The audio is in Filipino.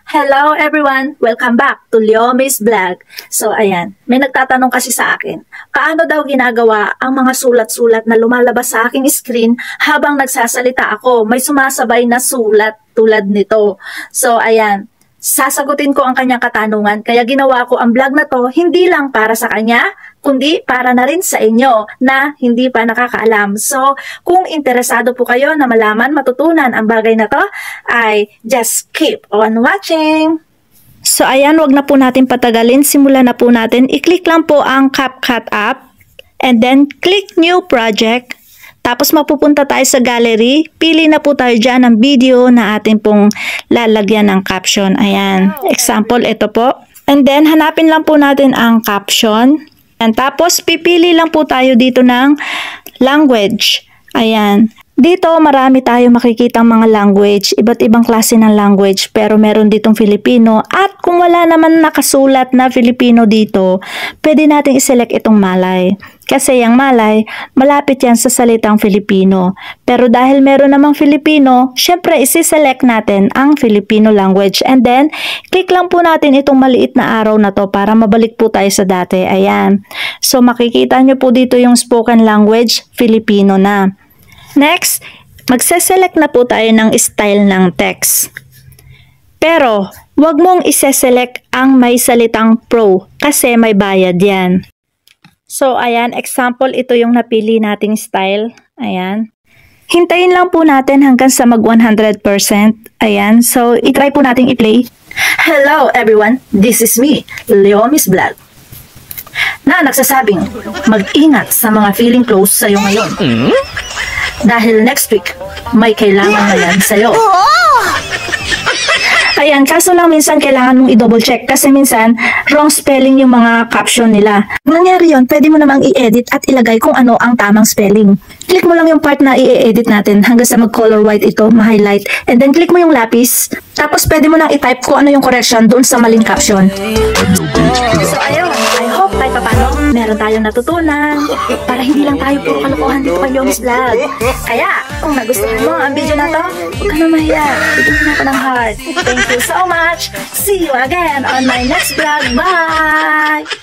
Hello everyone! Welcome back to Leomi's Vlog. So ayan, may nagtatanong kasi sa akin, paano daw ginagawa ang mga sulat-sulat na lumalabas sa aking screen habang nagsasalita ako? May sumasabay na sulat tulad nito. So ayan, sasagutin ko ang kanyang katanungan. Kaya ginawa ko ang vlog na to hindi lang para sa kanya, kundi para na rin sa inyo na hindi pa nakakaalam. So, kung interesado po kayo na malaman, matutunan ang bagay na to, ay just keep on watching! So, ayan, wag na po natin patagalin. Simulan na po natin. I-click lang po ang CapCut app and then click New Project. Tapos mapupunta tayo sa gallery. Pili na po tayo dyan ng video na atin pong lalagyan ng caption. Ayan, example, ito po. And then, hanapin lang po natin ang caption. And tapos, pipili lang po tayo dito ng language. Ayan. Dito, marami tayo makikitang mga language, iba't ibang klase ng language, pero meron ditong Filipino. At kung wala naman nakasulat na Filipino dito, pwede nating iselect itong Malay. Kasi yung Malay, malapit yan sa salitang Filipino. Pero dahil meron namang Filipino, syempre isi-select natin ang Filipino language. And then, click lang po natin itong maliit na arrow na to para mabalik po tayo sa dati. Ayan. So, makikita nyo po dito yung spoken language, Filipino na. Next, magse-select na po tayo ng style ng text. Pero, wag mong ise-select ang may salitang pro kasi may bayad yan. So, ayan, example, ito yung napili nating style. Ayan. Hintayin lang po natin hanggang sa mag 100%. Ayan, so, itry po nating i-play. Hello everyone, this is me, Leomi's Vlog. Na nagsasabing, mag-ingat sa mga feeling close sa'yo ngayon. Dahil next week, may kailangan na yan sa'yo. Ayan, kaso lang minsan kailangan mong i-double check kasi minsan wrong spelling yung mga caption nila. Kung nangyari yun, pwede mo namang i-edit at ilagay kung ano ang tamang spelling. Click mo lang yung part na i-edit natin hanggang sa mag-color white ito, ma-highlight. And then click mo yung lapis. Tapos pwede mo nang i-type kung ano yung correction doon sa maling caption. So ayun, I hope tayo paano meron tayong natutunan para hindi lang tayo puro kalokohan dito kay Leomi's Vlog. Kaya, kung nagustuhan mo ang video na to, huwag ka na mahiya. Bigyan mo na ako ng heart. Thank you so much. See you again on my next vlog. Bye!